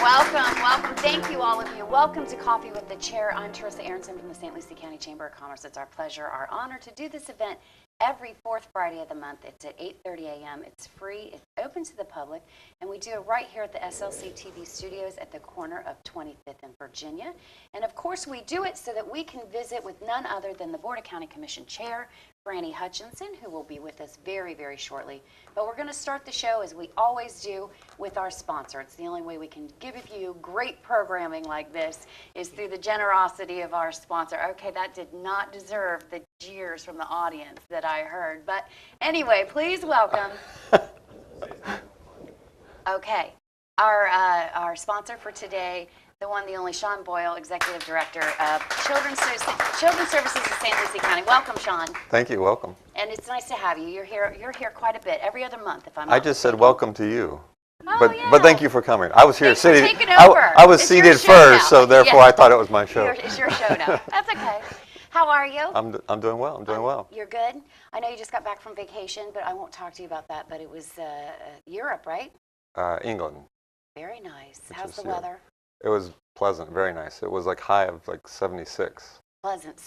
Welcome, welcome. Thank you, all of you. Welcome to Coffee with the Chair. I'm Teresa Aronson from the St. Lucie County Chamber of Commerce. It's our pleasure, our honor to do this event every fourth Friday of the month. It's at 8:30 a.m. It's free. It's open to the public. And we do it right here at the SLC TV studios at the corner of 25th and Virginia. And of course, we do it so that we can visit with none other than the Board of County Commission Chair, Franny Hutchinson, who will be with us very, very shortly. But we're going to start the show, as we always do, with our sponsor. It's the only way we can give you great programming like this is through the generosity of our sponsor. Okay, that did not deserve the jeers from the audience that I heard. But anyway, please welcome. Okay, our sponsor for today, the one, the only, Sean Boyle, Executive Director of Children's Services of St. Lucie County. Welcome, Sean. Thank you. Welcome. And it's nice to have you. You're here quite a bit, every other month, if I'm not I just said mistaken. welcome to you. Oh, But thank you for coming. I was here Thanks for sitting. taking over. I was It's your seated show first, now. so therefore Yeah. I thought it was my show. It's your show now. That's okay. How are you? I'm doing well. I'm doing well. You're good? I know you just got back from vacation, but I won't talk to you about that. But it was Europe, right? England. Very nice. Which How's is, the yeah. weather? It was pleasant. Very nice. It was like high of like 76. Pleasant.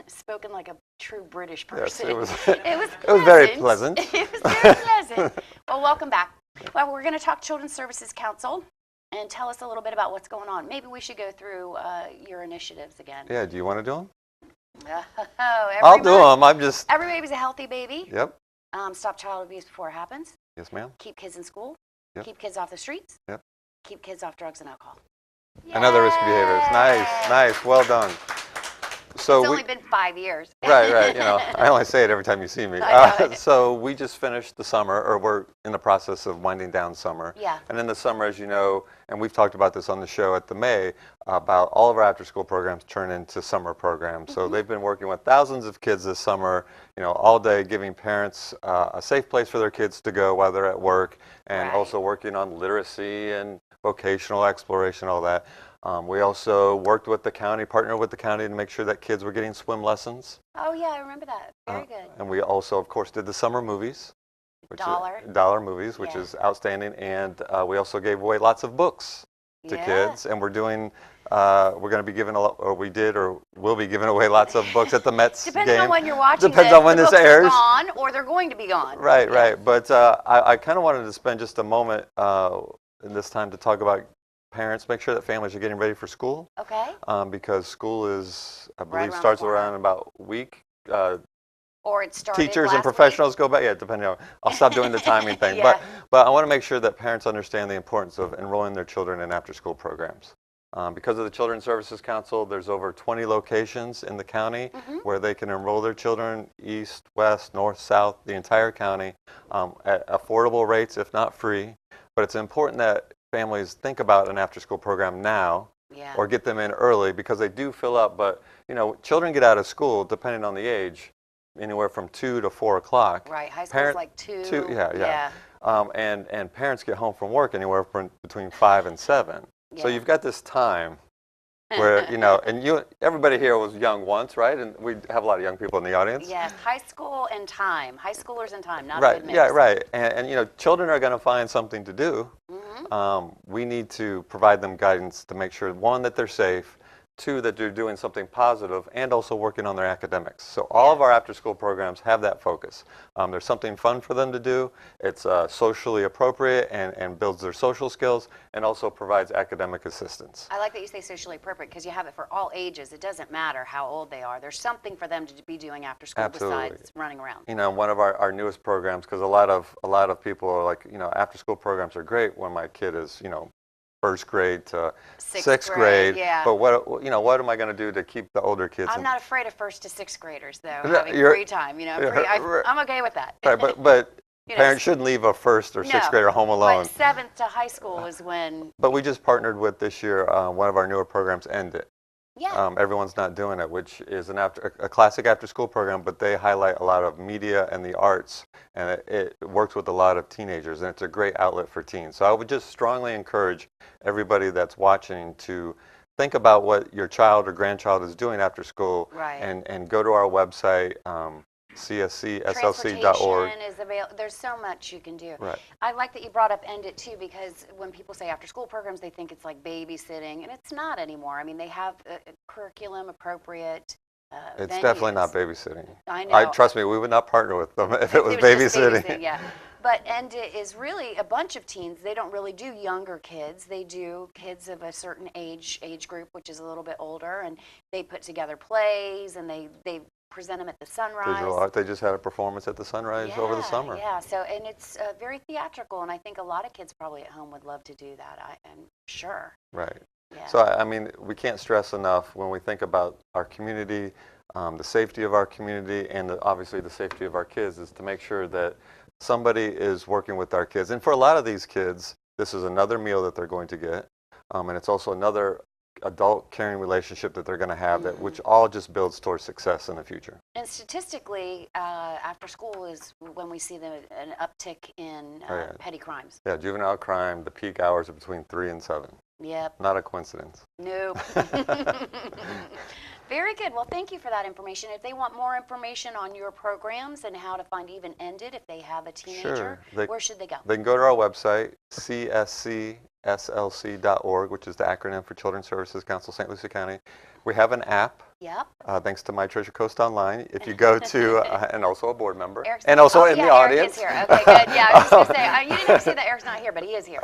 Spoken like a true British Yes, person. it was. It was It was very pleasant. It was very pleasant. Well, welcome back. Well, we're going to talk Children's Services Council and tell us a little bit about what's going on. Maybe we should go through your initiatives again. Yeah. Do you want to do them? I'll do them. I'm just. Every baby's a healthy baby. Yep. Stop child abuse before it happens. Yes, ma'am. Keep kids in school. Yep. Keep kids off the streets. Yep. Keep kids off drugs and alcohol. And other risk behaviors. Nice. Yay! Nice. Well done. So It's only been 5 years. Right. You know, I only say it every time you see me. I know it. So we just finished the summer, or we're in the process of winding down summer. Yeah. And in the summer, as you know, and we've talked about this on the show at the May, about all of our after-school programs turn into summer programs. So they've been working with thousands of kids this summer, you know, all day, giving parents a safe place for their kids to go while they're at work, and Right. also working on literacy and vocational exploration, all that. We also worked with the county, partnered with the county to make sure that kids were getting swim lessons. Oh, yeah, I remember that. Very good. And we also, of course, did the summer movies. Dollar movies, which Yeah. is outstanding. And we also gave away lots of books to Yeah. kids. And we're doing, we're going to be giving, or we did, or will be giving away lots of books at the Mets Depending game. on when you're watching Depends this, on when the this books airs. are gone, or they're going to be gone. Right, Yeah. right. But I kind of wanted to spend just a moment in this time to talk about parents, make sure that families are getting ready for school. Okay. Because school is, I Right believe, around the starts corner. around about a week. Or it started Teachers and last professionals go back, yeah, depending on, I'll stop doing the timing thing. Yeah. But I want to make sure that parents understand the importance of enrolling their children in after-school programs. Because of the Children's Services Council, there's over 20 locations in the county where they can enroll their children, east, west, north, south, the entire county, at affordable rates, if not free. But it's important that families think about an after-school program now, Yeah. or get them in early, because they do fill up. But, you know, children get out of school, depending on the age, anywhere from 2 to 4 o'clock. Right. High school's like 2. Yeah. And parents get home from work anywhere from between 5 and 7. So Yeah. you've got this time where, you know, and everybody here was young once, right? And we have a lot of young people in the audience. Yes. High school and time. High schoolers and time. Not a Right, good mix. yeah, right. And, you know, children are going to find something to do. We need to provide them guidance to make sure, one, that they're safe, two, that they're doing something positive, and also working on their academics. So all of our after-school programs have that focus. There's something fun for them to do. It's socially appropriate and builds their social skills, and also provides academic assistance. I like that you say socially appropriate, because you have it for all ages. It doesn't matter how old they are. There's something for them to be doing after school Absolutely. besides running around. You know, one of our newest programs, because a lot of people are like, you know, after-school programs are great when my kid is, you know, first grade to sixth grade. Yeah. But what am I going to do to keep the older kids? I'm not afraid of 1st to 6th graders, though, Yeah, having you're- free time. You know, Yeah, I'm okay with that. Right, but You know, parents shouldn't leave a first or sixth grader home alone. But 7th to high school is when. But we just partnered with this year one of our newer programs, End It. Yeah. Everyone's Not Doing It, which is a classic after-school program, but they highlight a lot of media and the arts, and it works with a lot of teenagers, and it's a great outlet for teens. So I would just strongly encourage everybody that's watching to think about what your child or grandchild is doing after school, Right. and go to our website. cscslc.org. Transportation is available. There's so much you can do. Right. I like that you brought up End It too, because when people say after school programs, they think it's like babysitting, and it's not anymore. I mean, they have curriculum appropriate. It's definitely not venues. babysitting. I know. Trust me, we would not partner with them if it was just babysitting. yeah. But End It is really a bunch of teens. They don't really do younger kids. They do kids of a certain age group, which is a little bit older, and they put together plays, and they present them at the Sunrise. Visual art. They just had a performance at the Sunrise over the summer. Yeah, so, and it's very theatrical, and I think a lot of kids probably at home would love to do that, I'm sure. Right. Yeah. So, I mean, we can't stress enough when we think about our community, the safety of our community, and obviously the safety of our kids, is to make sure that somebody is working with our kids. And for a lot of these kids, this is another meal that they're going to get, and it's also another adult caring relationship that they're going to have, that which all just builds towards success in the future. And statistically, after school is when we see an uptick in petty crimes. Yeah, juvenile crime, the peak hours are between 3 and 7. Yep. Not a coincidence. Nope. Very good. Well, thank you for that information. If they want more information on your programs and how to find even End It, if they have a teenager, where should they go? They can go to our website, cscslc.org, which is the acronym for Children's Services Council St. Lucie County. We have an app. Yep. Thanks to My Treasure Coast Online. If you go to, and also a board member, Eric's and also in the Eric audience. is here. Okay, good. Yeah, I was just going to say, you didn't have to say that Eric's not here, but he is here.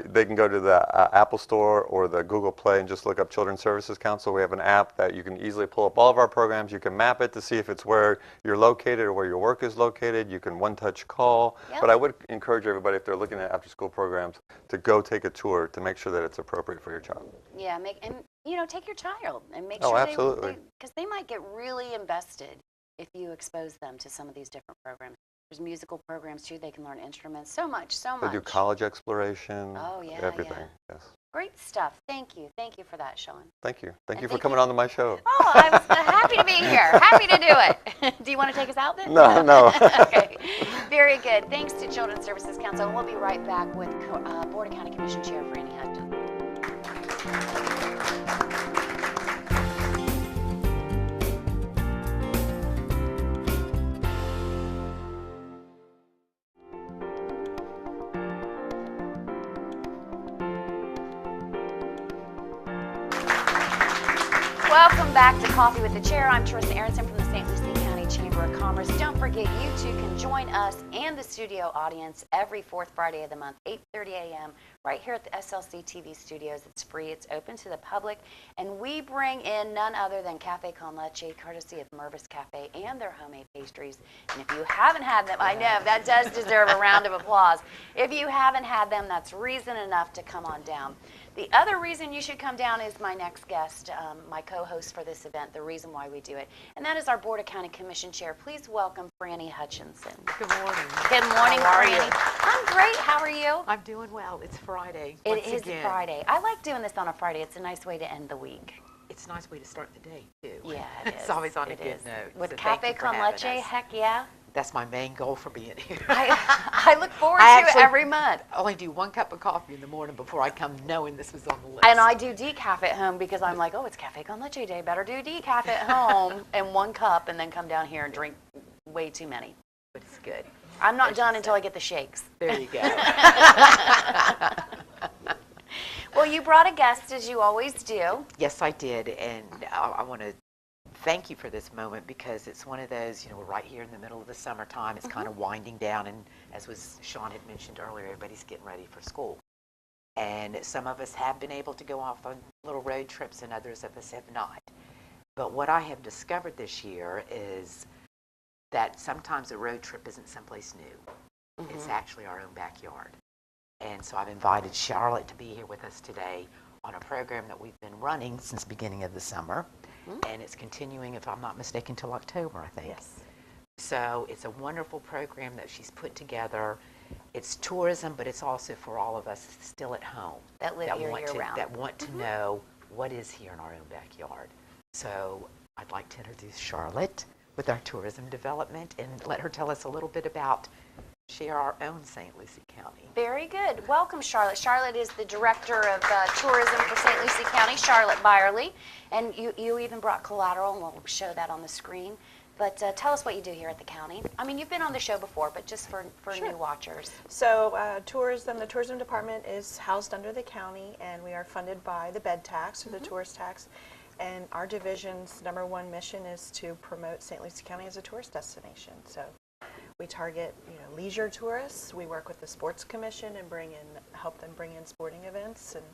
They can go to the Apple Store or the Google Play and just look up Children's Services Council. We have an app that you can easily pull up all of our programs. You can map it to see if it's where you're located or where your work is located. You can one-touch call. Yep. But I would encourage everybody, if they're looking at after-school programs, to go take a tour to make sure that it's appropriate for your child. Yeah, take your child and make Oh, sure absolutely. because they might get really invested if you expose them to some of these different programs. There's musical programs too. They can learn instruments. So much. They do college exploration. Oh, yeah, everything. yeah. Yes. Great stuff. Thank you. Thank you for that, Sean. Thank you. Thank you for thank coming on to my show. Oh, I was happy to be here. Happy to do it. Do you want to take us out then? No. Okay. Very good. Thanks to Children's Services Council. We'll be right back with Board of County Commission Chair Franny Hudson. Welcome back to Coffee with the Chair. I'm Teresa Aronson from the St. Lucie County Chamber of Commerce. Don't forget, you too can join us and the studio audience every fourth Friday of the month, 8:30 a.m., right here at the SLC TV studios. It's free. It's open to the public. And we bring in none other than Cafe Con Leche, courtesy of Mervis Cafe and their homemade pastries. And if you haven't had them, I know, that does deserve a round of applause. If you haven't had them, that's reason enough to come on down. The other reason you should come down is my next guest, my co-host for this event, the reason why we do it. And that is our Board of County Commission Chair. Please welcome Franny Hutchinson. Good morning. Good morning, How are Franny. you? I'm great. How are you? I'm doing well. It's Friday. It once is again. Friday. I like doing this on a Friday. It's a nice way to end the week. It's a nice way to start the day, too. Yeah, it is. It's always on a It good is. note. With So thank Cafe you for Con having Leche, us. heck yeah. That's my main goal for being here. I look forward I to it actually- every month. I only do 1 cup of coffee in the morning before I come knowing this was on the list. And I do decaf at home because I'm like, oh, it's Cafe Con Leche day. Better do decaf at home and 1 cup and then come down here and drink way too many. But it's good. I'm not As done you until said. I get the shakes. There you go. Well, you brought a guest, as you always do. Yes, I did. And I want to thank you for this moment because it's one of those, we're right here in the middle of the summertime. It's kind of winding down. And as Sean had mentioned earlier, everybody's getting ready for school. And some of us have been able to go off on little road trips and others of us have not. But what I have discovered this year is that sometimes a road trip isn't someplace new. It's actually our own backyard. And so I've invited Charlotte to be here with us today on a program that we've been running since the beginning of the summer. And it's continuing, if I'm not mistaken, till October, I think. Yes. So it's a wonderful program that she's put together. It's tourism, but it's also for all of us still at home. That live here year-round. That want to know what is here in our own backyard. So I'd like to introduce Charlotte with our tourism development and let her tell us a little bit about share our own St. Lucie County. Very good. Welcome, Charlotte. Charlotte is the Director of Tourism for St. Lucie County, Charlotte Byerly. And you even brought collateral, and we'll show that on the screen. But tell us what you do here at the county. I mean, you've been on the show before, but just for Sure. new watchers. So the tourism department is housed under the county, and we are funded by the bed tax or the tourist tax. And our division's #1 mission is to promote St. Lucie County as a tourist destination. So we target, leisure tourists. We work with the Sports Commission and help them bring in sporting events. And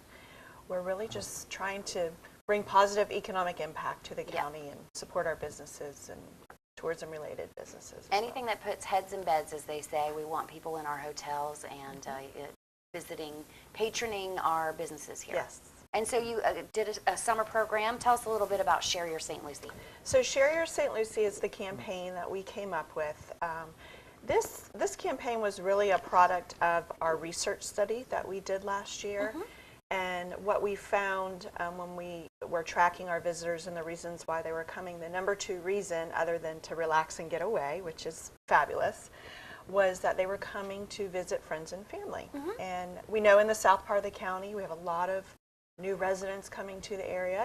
we're really just trying to bring positive economic impact to the county and support our businesses and tourism-related businesses. as well. Anything that puts heads in beds, as they say. We want people in our hotels and patroning our businesses here. Yes. And so you did a summer program. Tell us a little bit about Share Your St. Lucie. So Share Your St. Lucie is the campaign that we came up with. This campaign was really a product of our research study that we did last year. And what we found when we were tracking our visitors and the reasons why they were coming, the #2 reason, other than to relax and get away, which is fabulous, was that they were coming to visit friends and family. And we know in the south part of the county, we have a lot of new residents coming to the area,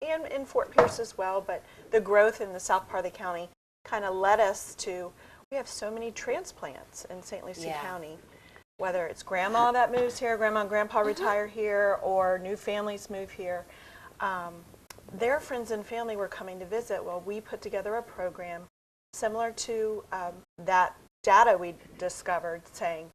and in Fort Pierce as well, but the growth in the south part of the county kind of led us to, we have so many transplants in St. Lucie County, whether it's grandma that moves here, grandma and grandpa retire here, or new families move here. Their friends and family were coming to visit. Well, we put together a program similar to that data we discovered, saying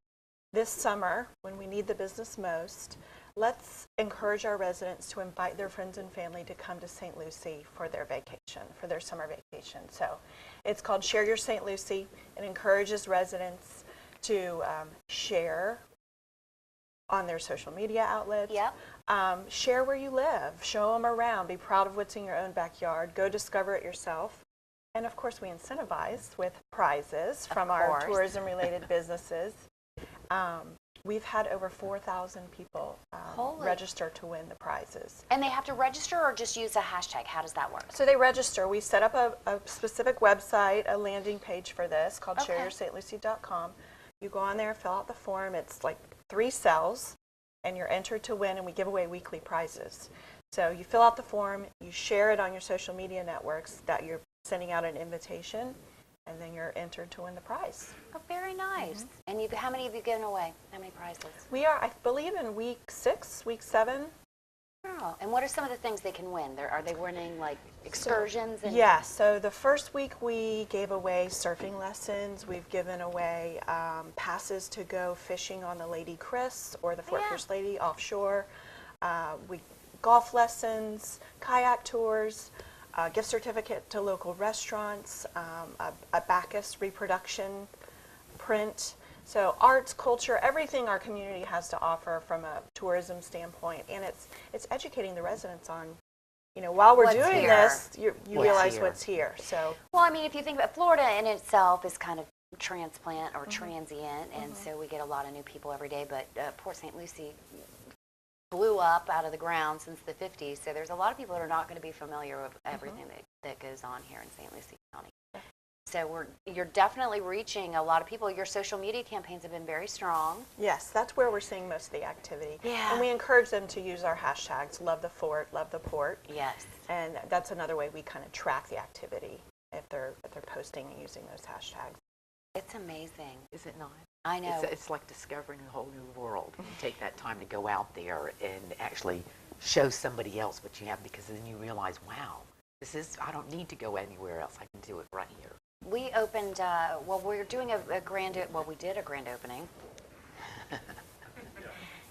this summer, when we need the business most, let's encourage our residents to invite their friends and family to come to St. Lucie for their vacation, for their summer vacation. So it's called Share Your St. Lucie. It encourages residents to share on their social media outlets. Share where you live. Show them around. Be proud of what's in your own backyard. Go discover it yourself. And of course, we incentivize with prizes from our tourism-related businesses. We've had over 4,000 people register to win the prizes. And they have to register or just use a hashtag? How does that work? So they register. We set up a specific website, a landing page for this called shareyourslucie.com. You go on there, fill out the form. It's like 3 cells, and you're entered to win, and we give away weekly prizes. So you fill out the form, you share it on your social media networks that you're sending out an invitation, and then you're entered to win the prize. Oh, very nice. And how many have you given away? How many prizes? We are, I believe, in week 6, week 7. Oh, and what are some of the things they can win? Are they winning like excursions? So the first week we gave away surfing lessons. We've given away passes to go fishing on the Lady Chris or the Fort Pierce Lady offshore. Golf lessons, kayak tours, gift certificate to local restaurants, a Bacchus reproduction print. So arts, culture, everything our community has to offer from a tourism standpoint, and it's educating the residents on, while we're doing this, you realize what's here. So, well, I mean, if you think about Florida in itself is kind of transplant or transient, and so we get a lot of new people every day. But Port St. Lucie blew up out of the ground since the 50s, so there's a lot of people that are not going to be familiar with everything that goes on here in St. Lucie County. So you're definitely reaching a lot of people. Your social media campaigns have been very strong. Yes, that's where we're seeing most of the activity. And we encourage them to use our hashtags, love the fort, love the port. Yes. And that's another way we kind of track the activity if they're posting and using those hashtags. It's amazing. Is it not? I know. It's like discovering a whole new world. You take that time to go out there and actually show somebody else what you have, because then you realize, wow, I don't need to go anywhere else. I can do it right here. We opened, we're doing we did a grand opening.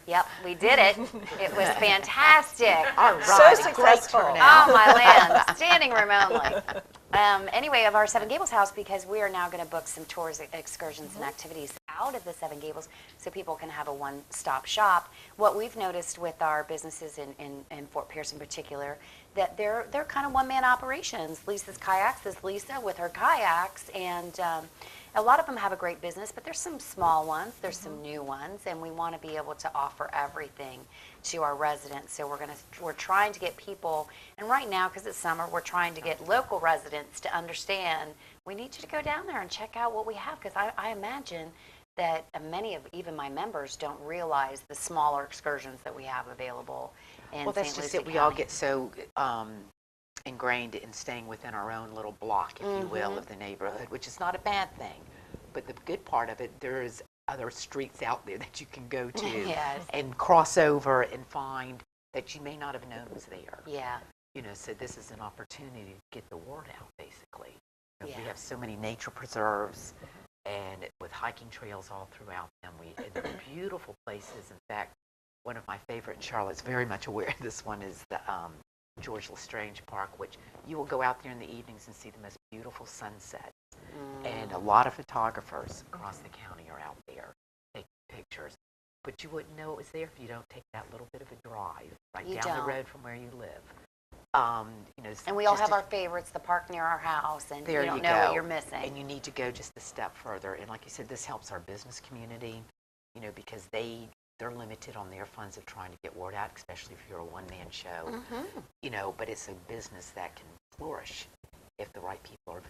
Yep, we did it. It was fantastic. All right, so great successful. turnout. Oh, my land. Standing room only. Anyway, of our Seven Gables house, because we are now going to book some tours, excursions, and activities out of the Seven Gables so people can have a one-stop shop. What we've noticed with our businesses in Fort Pierce in particular, that they're kind of one-man operations. Lisa's Kayaks is Lisa with her kayaks, and a lot of them have a great business, but there's some small ones, there's some new ones, and we want to be able to offer everything to our residents. So we're trying to get people, and right now, because it's summer, we're trying to get local residents to understand we need you to go down there and check out what we have, because I imagine that many of even my members don't realize the smaller excursions that we have available in Well, that's St. just Lucie it. We all County. get so ingrained in staying within our own little block, if you will, of the neighborhood, which is not a bad thing. But the good part of it, there's other streets out there that you can go to Yes. and cross over and find that you may not have known was there. Yeah. So this is an opportunity to get the word out, basically. Yeah. We have so many nature preserves and with hiking trails all throughout them. And they're beautiful places. In fact, one of my favorite, and Charlotte's very much aware of this one, is the George Lestrange Park, which you will go out there in the evenings and see the most beautiful sunsets. And a lot of photographers across the county are out there taking pictures. But you wouldn't know it was there if you don't take that little bit of a drive right You down don't. the road from where you live. And we all have our favorites, the park near our house, and There you don't you know go. what you're missing. And you need to go just a step further. And like you said, this helps our business community, because they're limited on their funds of trying to get word out, especially if you're a one-man show. But it's a business that can flourish if the right people are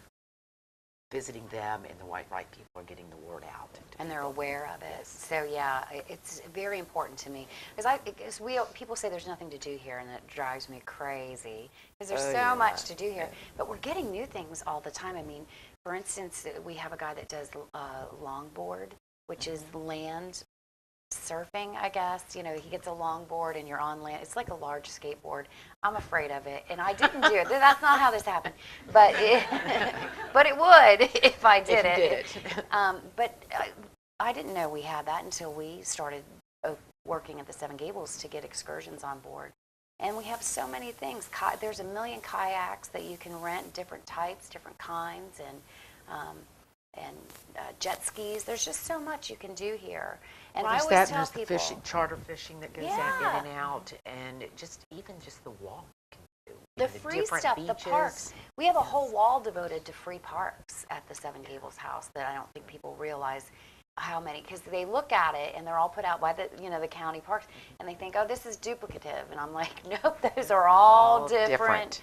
visiting them and the right people are getting the word out. And they're aware of it. So yeah, it's very important to me because people say there's nothing to do here, and that drives me crazy because there's so much to do here. But we're getting new things all the time. I mean, for instance, we have a guy that does longboard, which is land surfing, I guess. He gets a longboard and you're on land. It's like a large skateboard. I'm afraid of it, and I didn't do it. That's not how this happened, but but it would if I did it. But I didn't know we had that until we started working at the Seven Gables to get excursions on board. And we have so many things. There's a million kayaks that you can rent, different types, different kinds, and jet skis. There's just so much you can do here. And I always tell people, the fishing, charter fishing that goes out in and out, and even just the walk. The free different stuff, the beaches. parks. We have a whole wall devoted to free parks at the Seven Gables house that I don't think people realize how many, because they look at it and they're all put out by the county parks, and they think, oh, this is duplicative, and I'm like, nope, those are all different.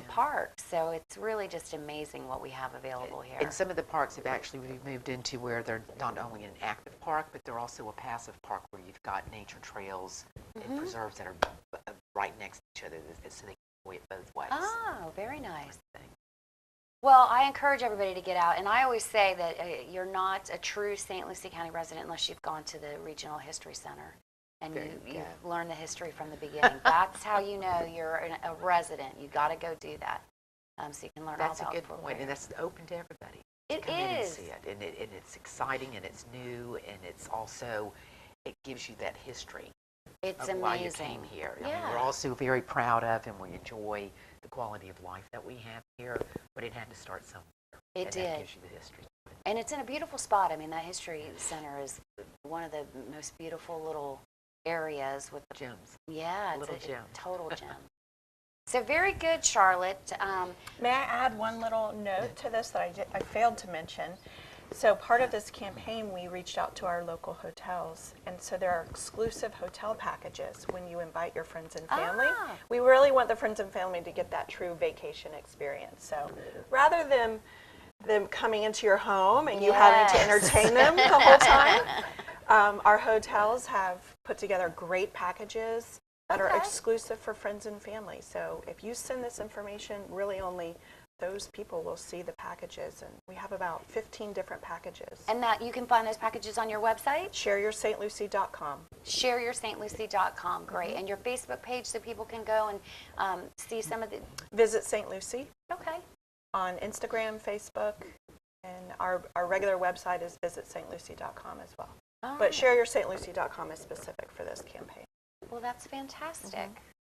Parks. So it's really just amazing what we have available here. And some of the parks have actually moved into where they're not only an active park, but they're also a passive park where you've got nature trails and preserves that are right next to each other, so they can enjoy it both ways. Oh, very nice. Well, I encourage everybody to get out, and I always say that you're not a true St. Lucie County resident unless you've gone to the Regional History Center and you've learned the history from the beginning. That's how you know you're a resident. You got to go do that, so you can learn all about. That's a good Fort point, Wayne. and that's open to everybody. It Come in and is. see it, and it's exciting, and it's new, and it's also, it gives you that history It's of amazing. why you came here. I mean, Yeah. we're also very proud of, and we enjoy the quality of life that we have here, but it had to start somewhere. It and did. That gives you the history. And it's in a beautiful spot. I mean, that History Center is one of the most beautiful little areas with the, Gems. yeah, Little it's a gem. total gem. So very good, Charlotte. May I add one little note to this that I failed to mention? So part of this campaign, we reached out to our local hotels, and so there are exclusive hotel packages when you invite your friends and family. Ah. We really want the friends and family to get that true vacation experience. So rather than them coming into your home and you having to Yes. entertain them the whole time, our hotels have put together great packages that are Okay. exclusive for friends and family. So if you send this information, really only those people will see the packages, and we have about 15 different packages. And that you can find those packages on your website, ShareYourStLucie.com. ShareYourStLucie.com. Great. And your Facebook page so people can go and see some of the. Visit St. Lucie Okay. on Instagram, Facebook, and our regular website is visitstlucie.com as well. All But right. ShareYourStLucie.com is specific for this campaign. Well, that's fantastic.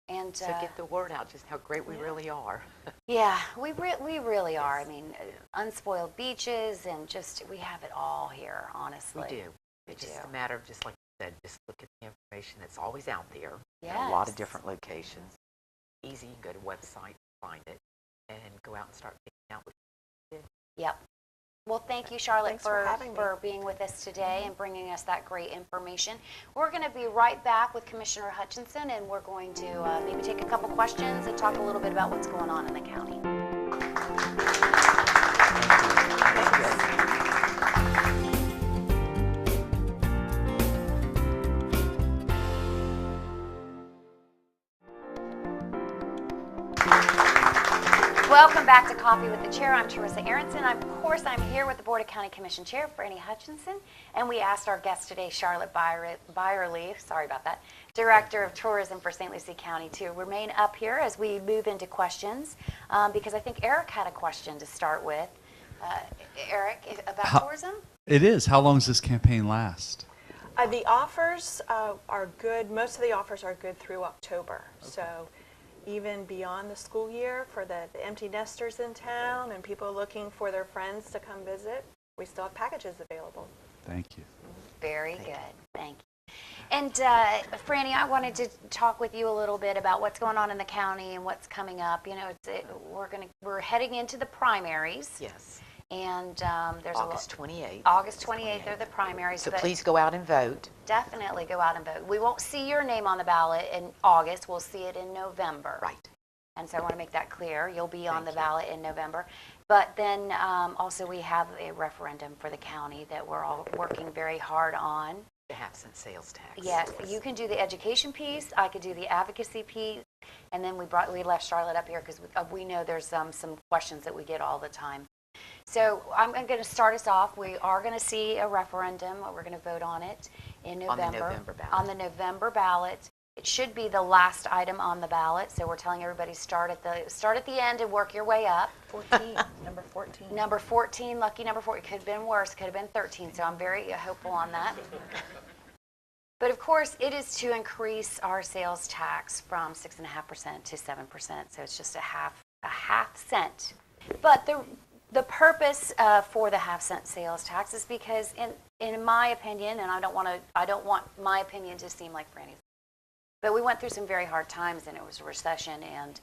And So get the word out just how great we really are. yeah, we really are. I mean, unspoiled beaches and just we have it all here. Honestly, We do. It's just do. a matter of, just like you said, just look at the information that's always out there. There are a lot of Yes. different locations. Easy, you can go to website, find it, and go out and start picking out what you did. Yep. Well, thank you, Charlotte, Thanks for having me. for being with us today and bringing us that great information. We're going to be right back with Commissioner Hutchinson, and we're going to maybe take a couple questions and talk a little bit about what's going on in the county. Welcome back to Coffee with the Chair. I'm Teresa Aronson. Of course, I'm here with the Board of County Commission Chair, Franny Hutchinson, and we asked our guest today, Charlotte Byerly, sorry about that, Director of Tourism for St. Lucie County, to remain up here as we move into questions, because I think Eric had a question to start with. Eric, about tourism? It is. How long does this campaign last? The offers are good. Most of the offers are good through October. Okay. So even beyond the school year, for the empty nesters in town and people looking for their friends to come visit, we still have packages available. Thank you. Very good. Thank you. And Franny, I wanted to talk with you a little bit about what's going on in the county and what's coming up. You know, we're heading into the primaries. Yes. And there's August 28th. August 28th are the primaries. So please go out and vote. Definitely go out and vote. We won't see your name on the ballot in August. We'll see it in November. Right. And so I want to make that clear. You'll be on the ballot in November. But then also we have a referendum for the county that we're all working very hard on. The half-cent sales tax. Yes, you can do the education piece. I could do the advocacy piece. And then we left Charlotte up here because we know there's some questions that we get all the time. So I'm going to start us off. We are going to see a referendum. We're going to vote on it in November. On the November ballot. On the November ballot. It should be the last item on the ballot. So we're telling everybody start at the end and work your way up. 14, number 14. Number 14, lucky number 14. It could have been worse. Could have been 13. So I'm very hopeful on that. But of course, it is to increase our sales tax from 6.5% to 7%. So it's just a half cent. But the purpose for the half-cent sales tax is because, in my opinion, and I don't want my opinion to seem like Franny's, but we went through some very hard times, and it was a recession, and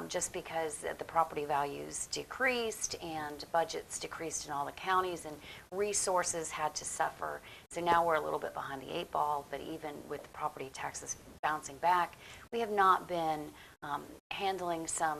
just because the property values decreased and budgets decreased in all the counties, and resources had to suffer. So now we're a little bit behind the 8 ball, but even with the property taxes bouncing back, we have not been handling some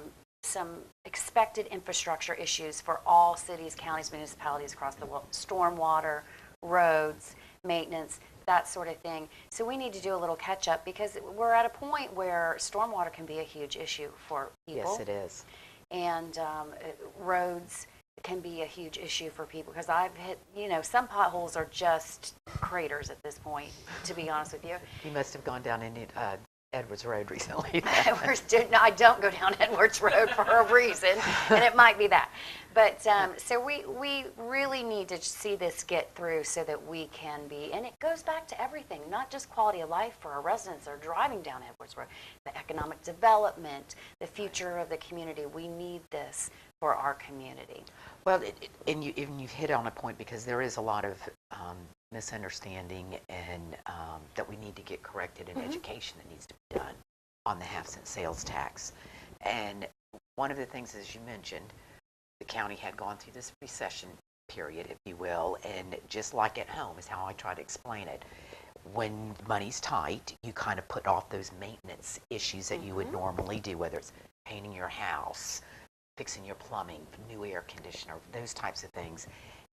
expected infrastructure issues for all cities, counties, municipalities across the world. Stormwater, roads, maintenance, that sort of thing. So we need to do a little catch up because we're at a point where stormwater can be a huge issue for people. Yes, it is. And roads can be a huge issue for people because I've hit, some potholes are just craters at this point, to be honest with you. You must have gone down in Edwards Road recently. I don't go down Edwards Road for a reason, and it might be that. But so we really need to see this get through so that we can be, and it goes back to everything, not just quality of life for our residents that are driving down Edwards Road, the economic development, the future of the community. We need this for our community. Well, and you've hit on a point because there is a lot of misunderstanding and that we need to get corrected in education that needs to be done on the half-cent sales tax. And one of the things, as you mentioned, the county had gone through this recession period, if you will, and just like at home is how I try to explain it. When money's tight, you kind of put off those maintenance issues that you would normally do, whether it's painting your house, fixing your plumbing, new air conditioner, those types of things.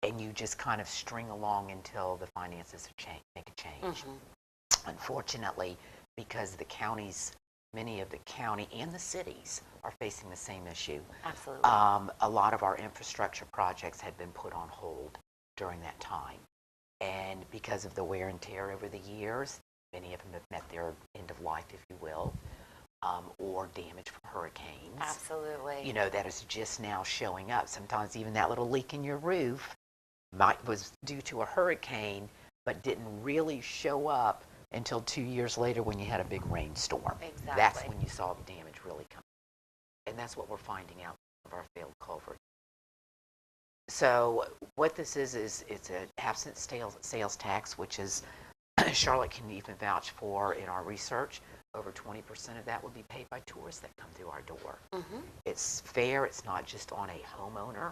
And you just kind of string along until the finances make a change. Unfortunately, because the counties, many of the county and the cities are facing the same issue. Absolutely. A lot of our infrastructure projects had been put on hold during that time. And because of the wear and tear over the years, many of them have met their end of life, if you will, or damage from hurricanes. Absolutely. That is just now showing up. Sometimes even that little leak in your roof was due to a hurricane, but didn't really show up until 2 years later when you had a big rainstorm. Exactly. That's when you saw the damage really come. And that's what we're finding out of our failed culvert. So what this is it's a half-cent sales tax, which is, Charlotte can even vouch for in our research, over 20% of that would be paid by tourists that come through our door. It's fair. It's not just on a homeowner.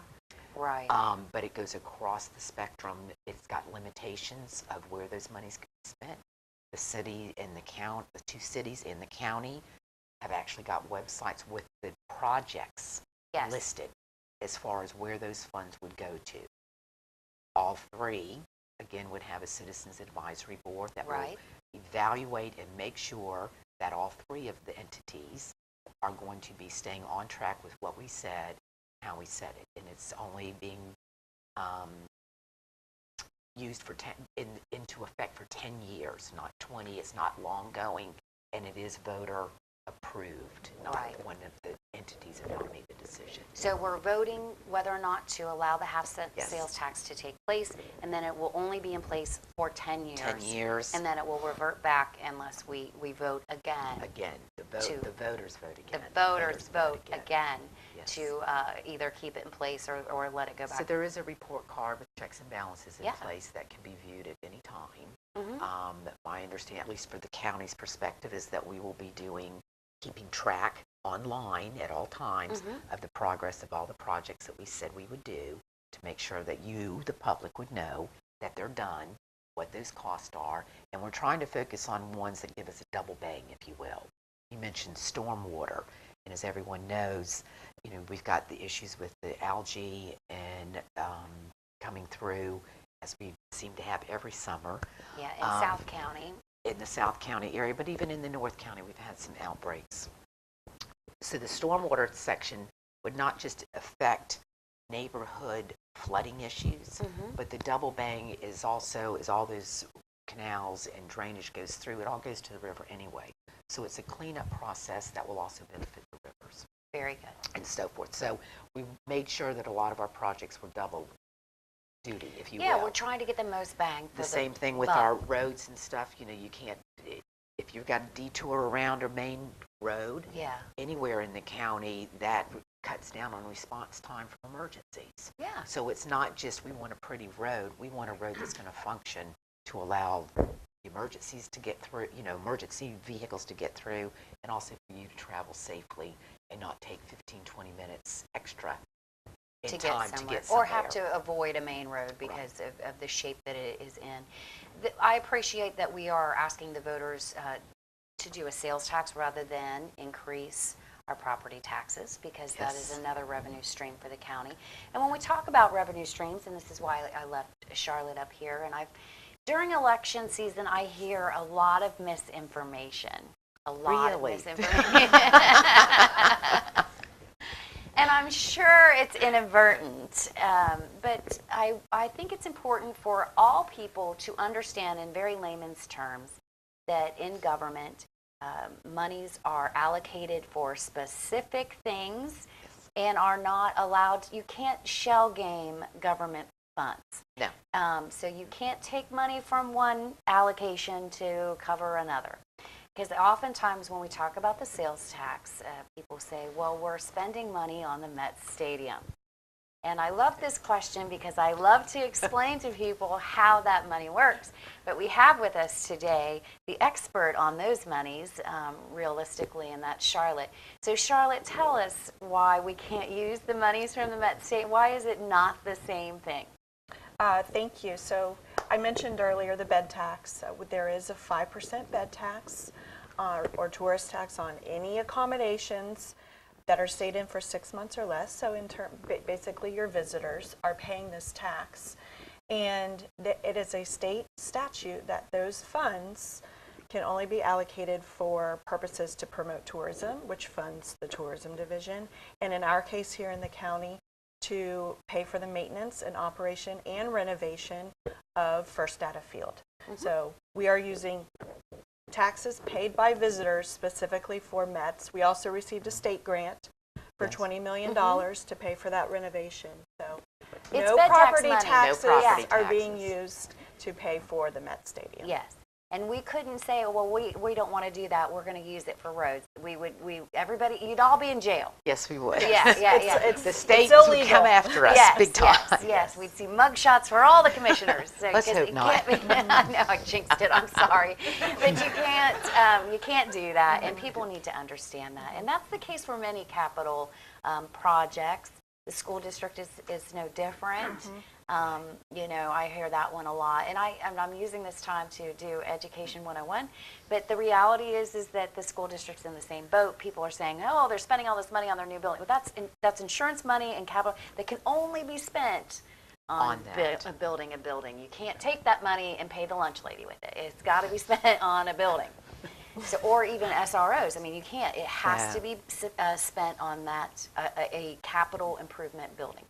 Right. But it goes across the spectrum. It's got limitations of where those monies can be spent. The city and the county, the 2 cities in the county have actually got websites with the projects listed as far as where those funds would go to. All 3, again, would have a citizens advisory board that will evaluate and make sure that all 3 of the entities are going to be staying on track with what we said how we set it, and it's only being used for into effect for 10 years, not 20. It's not long going, and it is voter approved. Not Right. one of the entities have not made the decision. So we're voting whether or not to allow the half-cent Yes. sales tax to take place, and then it will only be in place for 10 years. 10 years. And then it will revert back unless we vote again. Again, To- the voters vote The again. voters vote again Yes. to either keep it in place or let it go back. So there is a report card with checks and balances in Yeah. place that can be viewed at any time. Mhm. My understanding, at least for the county's perspective, is that we will be keeping track online at all times of the progress of all the projects that we said we would do to make sure that you, the public, would know that they're done, what those costs are, and we're trying to focus on ones that give us a double bang, if you will. You mentioned stormwater, and as everyone knows, we've got the issues with the algae and coming through, as we seem to have every summer Yeah, in South County. in the South County area, but even in the North County, we've had some outbreaks. So the stormwater section would not just affect neighborhood flooding issues, but the double bang is also, as all those canals and drainage goes through, it all goes to the river anyway. So it's a cleanup process that will also benefit the rivers Very good. and so forth. So we made sure that a lot of our projects were double duty, if you Yeah, will. we're trying to get the most bang for The same thing with buck. our roads and stuff, you can't, if you've got a detour around a main road, Yeah, anywhere in the county, that cuts down on response time for emergencies. yeah. So it's not just we want a pretty road, we want a road that's going to function to allow emergencies to get through, emergency vehicles to get through, and also for you to travel safely and not take 15, 20 minutes extra in To time get to somewhere, get somewhere. or have to avoid a main road because of the shape that it is in. I appreciate that we are asking the voters to do a sales tax rather than increase our property taxes, because that is Yes. another revenue stream for the county. And when we talk about revenue streams, and this is why I left Charlotte up here, and during election season, I hear a lot of misinformation. A lot Really? of misinformation. And I'm sure it's inadvertent, but I think it's important for all people to understand in very layman's terms that in government, monies are allocated for specific things and are not allowed, you can't shell game government funds. No. So you can't take money from one allocation to cover another. Because oftentimes when we talk about the sales tax, people say, well, we're spending money on the Mets Stadium. And I love this question because I love to explain to people how that money works. But we have with us today the expert on those monies, realistically, and that's Charlotte. So Charlotte, tell us why we can't use the monies from the Mets Stadium. Why is it not the same thing? Thank you. So I mentioned earlier the bed tax. There is a 5% bed tax or tourist tax on any accommodations that are stayed in for 6 months or less. So basically your visitors are paying this tax. And it is a state statute that those funds can only be allocated for purposes to promote tourism, which funds the tourism division. And in our case here in the county, to pay for the maintenance and operation and renovation of First Data Field. So we are using taxes paid by visitors specifically for Mets. We also received a state grant for $20 million to pay for that renovation. So It's no bed tax property money. taxes No property are being taxes. used to pay for the Met Stadium. Yes. And we couldn't say, well, we don't want to do that. We're going to use it for roads. Everybody, you'd all be in jail. Yes, we would. Yeah. The state it's would illegal. come after us Yes, big time. yes. We'd see mugshots for all the commissioners. So, Let's 'cause hope it not. can't be- I know, I jinxed it. I'm sorry. But you can't do that, and people need to understand that. And that's the case for many capital projects. The school district is no different. I hear that one a lot. And I'm using this time to do Education 101. But the reality is that the school district's in the same boat. People are saying, oh, they're spending all this money on their new building. But that's insurance money and capital that can only be spent on that. building a building. You can't take that money and pay the lunch lady with it. It's got to be spent on a building. So, or even SROs. I mean, you can't. It has to Yeah. be spent on that, a capital improvement building.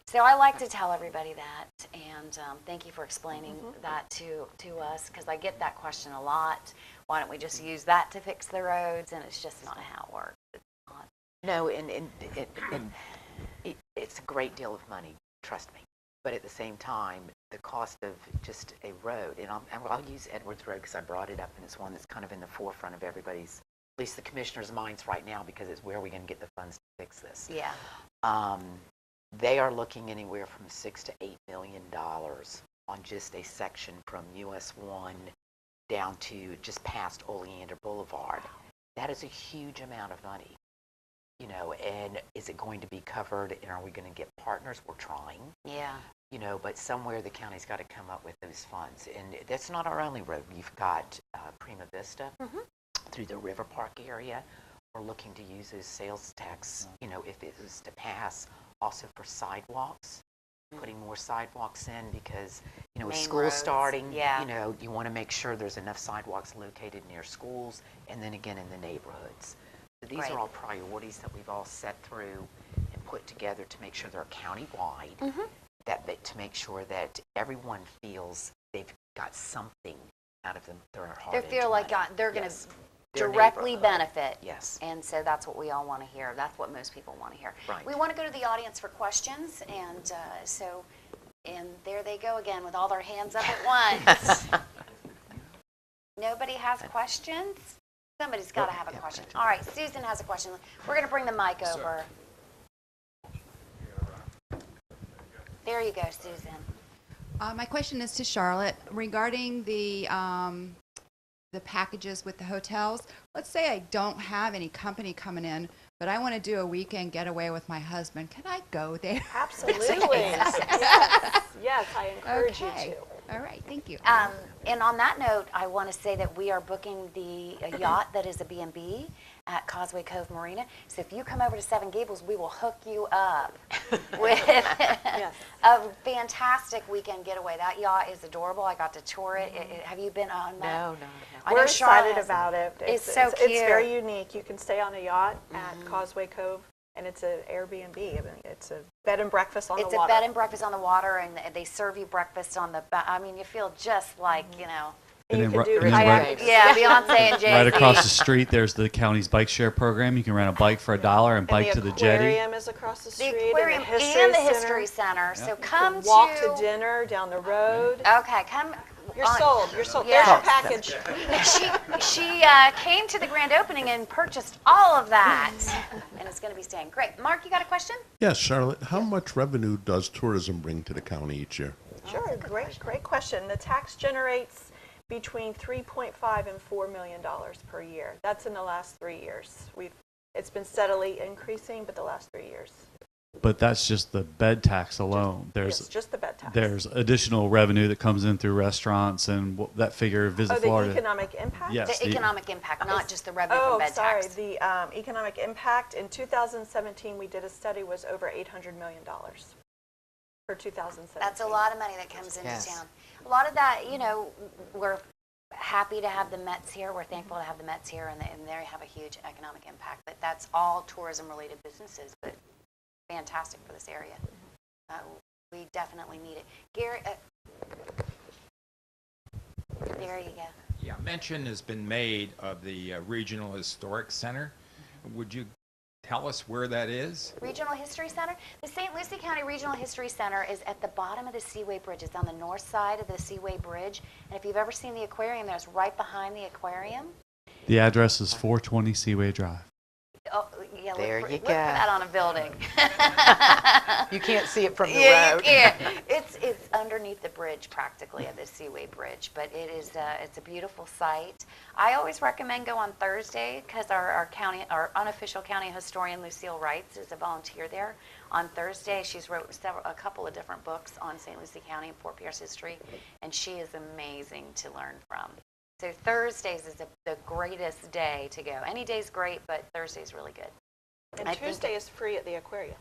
So I like to tell everybody that, and thank you for explaining that to us, because I get that question a lot. Why don't we just use that to fix the roads? And it's just not how it works. It's not. No, and it's a great deal of money, trust me. But at the same time, the cost of just a road, and I'll use Edwards Road because I brought it up, and it's one that's kind of in the forefront of everybody's, at least the commissioner's minds right now, because it's where are we going to get the funds to fix this. Yeah. They are looking anywhere from $6 to $8 million on just a section from US 1 down to just past Oleander Boulevard. That is a huge amount of money, you know, and is it going to be covered, and are we going to get partners? We're trying, Yeah. you know, but somewhere the county's got to come up with those funds. And that's not our only road. You've got Prima Vista through the River Park area. We're looking to use those sales tax, you know, if it was to pass, also for sidewalks, putting more sidewalks in because, you know, with Main school roads, starting, yeah. you know, you want to make sure there's enough sidewalks located near schools and then again in the neighborhoods. So these Right. are all priorities that we've all set through and put together to make sure they're county-wide, that to make sure that everyone feels they've got something out of them. Their hard They feel like they're going to Yes. Their directly neighborhood. benefit. Yes. And so that's what we all want to hear. That's what most people want to hear. Right. We want to go to the audience for questions, and and there they go again with all their hands up at once. Nobody has questions? Somebody's got to have a question. All right, Susan has a question. We're going to bring the mic over. There you go, Susan. My question is to Charlotte regarding the packages with the hotels. Let's say I don't have any company coming in, but I want to do a weekend getaway with my husband. Can I go there? Absolutely. Yes. Yes, I encourage you Okay. to. All right. Thank you. And on that note, I want to say that we are booking a yacht that is a B&B at Causeway Cove Marina. So if you come over to Seven Gables, we will hook you up with a fantastic weekend getaway. That yacht is adorable. I got to tour it. Have you been on that? No. I know We're Charlotte excited has- about it. It's so It's cute. very unique. You can stay on a yacht at Causeway Cove, and it's an Airbnb. I mean, it's a bed and breakfast on It's the a water. bed and breakfast on the water, and they serve you breakfast on the. I mean, you feel just like Mm-hmm. you know. And you And can then do ri- and then kayak. right- Yeah, Beyonce and Jay-Z. Right across the street, there's the county's bike share program. You can rent a bike for $1 and bike and to the the jetty. aquarium is across the The street. aquarium and the History Center. So come Center. Walk to dinner down the road. Okay, come. You're on. sold. You're sold. Yeah. There's your package. She came to the grand opening and purchased all of that, and is going to be staying. Great, Mark, you got a question? Yes, Charlotte, how much revenue does tourism bring to the county each year? Sure, great question. The tax generates between $3.5 and $4 million per year. That's in the last 3 years. It's been steadily increasing, but the last 3 years. But that's just the bed tax alone. Yes, There's just the bed tax. there's additional revenue that comes in through restaurants and that figure Visit Oh, the Florida. economic impact? Yes. The the- economic impact, not just the revenue from Oh, bed sorry. tax. The economic impact in 2017, we did a study, was over $800 million for 2017. That's a lot of money that comes into Yes. town. A lot of that, you know, we're happy to have the Mets here. We're thankful to have the Mets here, and they have a huge economic impact. But that's all tourism-related businesses, but fantastic for this area. We definitely need it. Gary, there you go. Yeah, mention has been made of the Regional Historic Center. Would you tell us where that is? Regional History Center. The St. Lucie County Regional History Center is at the bottom of the Seaway Bridge. It's on the north side of the Seaway Bridge. And if you've ever seen the aquarium, there's right behind the aquarium. The address is 420 Seaway Drive. Oh, yeah, There look you for go. that on a building. You can't see it from the Yeah, road. you can't. It's underneath the bridge practically of the Seaway Bridge, but it's a beautiful site. I always recommend go on Thursday because our unofficial county historian Lucille Wrights is a volunteer there. On Thursday, she's wrote a couple of different books on St. Lucie County and Fort Pierce history, and she is amazing to learn from. So Thursdays is the greatest day to go. Any day's great, but Thursday's really good. And I think Tuesday is free at the aquarium.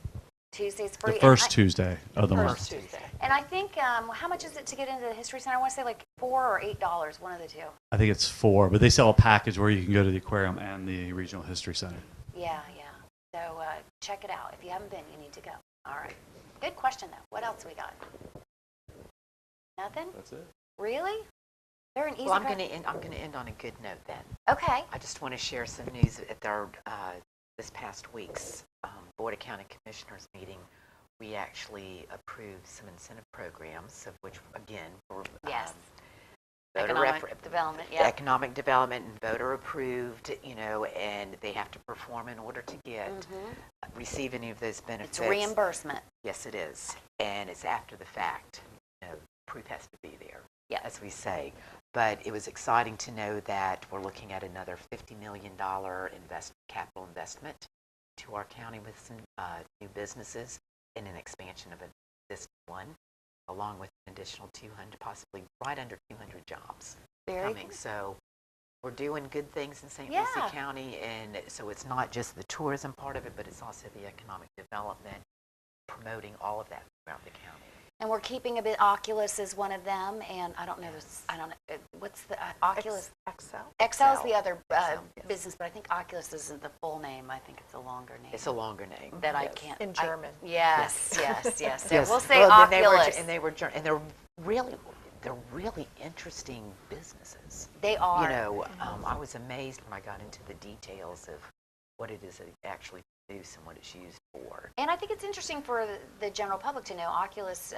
Tuesday's free. The and first I- Tuesday of the month. First Tuesday. And I think, how much is it to get into the History Center? I want to say like $4 or $8, one of the two. I think it's 4, but they sell a package where you can go to the aquarium and the Regional History Center. Yeah, yeah. So check it out. If you haven't been, you need to go. All right. Good question, though. What else we got? Nothing? That's it. Really? They're an easy. Well, I'm going to end on a good note then. Okay. I just want to share some news at our this past week's Board of County Commissioners meeting. We actually approved some incentive programs, of which, again, were Yes. voter Economic development. Yeah. economic development and voter approved, and they have to perform in order to get receive any of those benefits. It's reimbursement. Yes, it is, and it's after the fact. Proof has to be there, as we say. But it was exciting to know that we're looking at another $50 million capital investment to our county with some new businesses and an expansion of an existing one, along with an additional 200, possibly right under 200 jobs coming. Good. So we're doing good things in St. Yeah. Lucie County, and so it's not just the tourism part of it, but it's also the economic development, promoting all of that throughout the county. And we're keeping a bit. Oculus is one of them, and I don't know. I don't know. What's the Oculus? Excel. Excel is the other Excel, yes. business, but I think Oculus isn't the full name. I think it's a longer name. It's a longer name. that I yes. can't. In German. Yes. So Yes. we'll say Well, Oculus. they're really interesting businesses. They are. I was amazed when I got into the details of what it is that it actually produces and what it's used for. And I think it's interesting for the general public to know Oculus,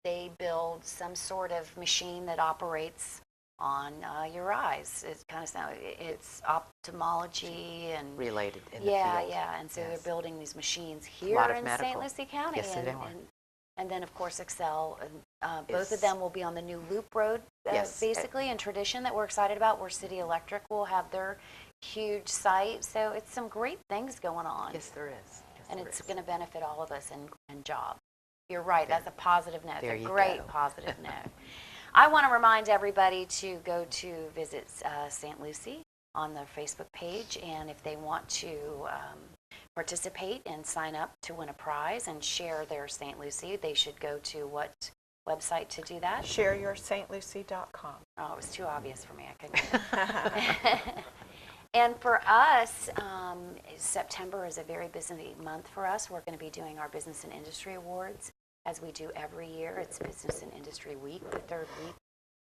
they build some sort of machine that operates on your eyes. It's kind of it's ophthalmology and Related in the yeah, field. and so Yes. they're building these machines A here lot of in St. medical. Lucie County. Yes, they are. And then of course Excel, and both of Is- them will be on the new Loop Road, Yes. basically, and Tradition that we're excited about, where City Electric will have their huge site. So it's some great things going on. Yes, there is. Yes, And there it's is. going to benefit all of us and jobs. You're right. That's a positive note. There A you great go. positive note. I want to remind everybody to go to visit St. Lucie on their Facebook page, and if they want to participate and sign up to win a prize and share their St. Lucie, they should go to what website to do that? ShareYourStLucie.com. Oh, it was too obvious for me. I couldn't. And for us, September is a very busy month for us. We're going to be doing our Business and Industry Awards, as we do every year. It's Business and Industry Week, the third week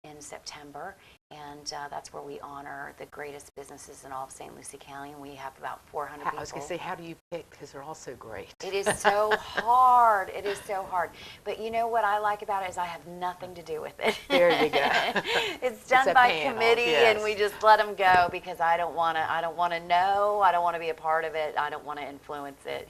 in September, and that's where we honor the greatest businesses in all of St. Lucie County, and we have about 400 people. I was going to say, how do you pick? Because they're all so great. It is so hard. It is so hard. But you know what I like about it is I have nothing to do with it. There you go. It's done a by panel, committee, yes. and we just let them go because I don't want to. I don't want to know. I don't want to be a part of it. I don't want to influence it.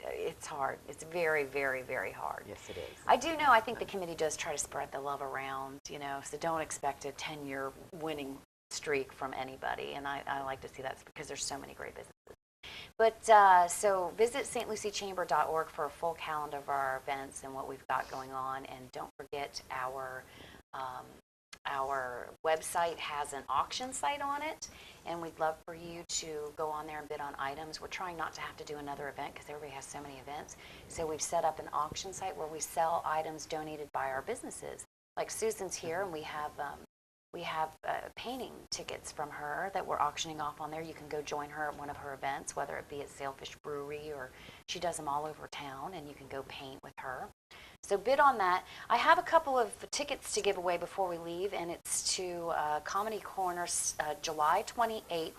It's hard. It's very, very, very hard. Yes, it is. I do know. I think the committee does try to spread the love around. So don't expect a 10-year winning streak from anybody. And I like to see that because there's so many great businesses. But so visit stluciechamber.org for a full calendar of our events and what we've got going on. And don't forget our website has an auction site on it, and we'd love for you to go on there and bid on items. We're trying not to have to do another event because everybody has so many events. So we've set up an auction site where we sell items donated by our businesses. Like Susan's here, and we have painting tickets from her that we're auctioning off on there. You can go join her at one of her events, whether it be at Sailfish Brewery or she does them all over town, and you can go paint with her. So bid on that. I have a couple of tickets to give away before we leave, and it's to Comedy Corner, July 28th,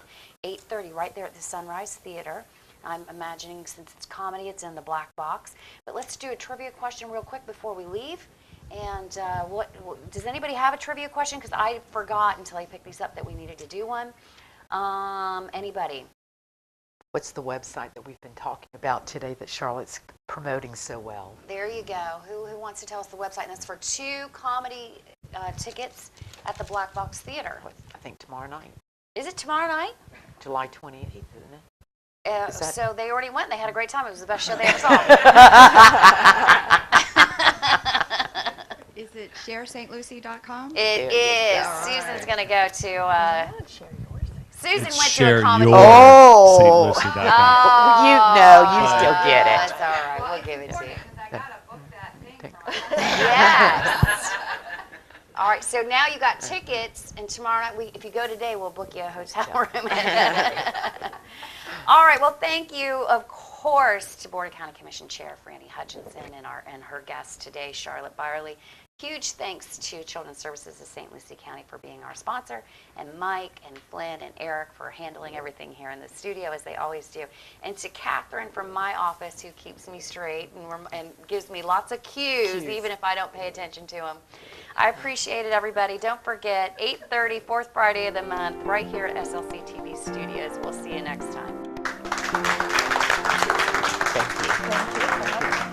8:30, right there at the Sunrise Theater. I'm imagining since it's comedy, it's in the black box. But let's do a trivia question real quick before we leave. And what does anybody have a trivia question? Because I forgot until I picked these up that we needed to do one. Anybody? What's the website that we've been talking about today that Charlotte's promoting so well? There you go. Who wants to tell us the website? And that's for 2 comedy tickets at the Black Box Theater. I think tomorrow night, Is it tomorrow night? July 28th, isn't it? Is that- So they already went. They had a great time. It was the best show they ever saw. Is it sharestlucie.com? It There you is. go. Susan's going to go to... Susan It's went to share a comedy... your Oh. stlucie.com. You still get it. That's all right. We'll give it to you. I got to book that thing. Yes. All right, so now you got tickets, and tomorrow night, if you go today, we'll book you a hotel room. All right, well, thank you, of course, to Board of County Commission Chair Franny Hutchinson and her guest today, Charlotte Byerly. Huge thanks to Children's Services of St. Lucie County for being our sponsor, and Mike and Flynn and Eric for handling everything here in the studio, as they always do. And to Catherine from my office, who keeps me straight and gives me lots of cues, even if I don't pay attention to them. I appreciate it, everybody. Don't forget, 8:30, fourth Friday of the month, right here at SLC TV Studios. We'll see you next time. Thank you. Thank you.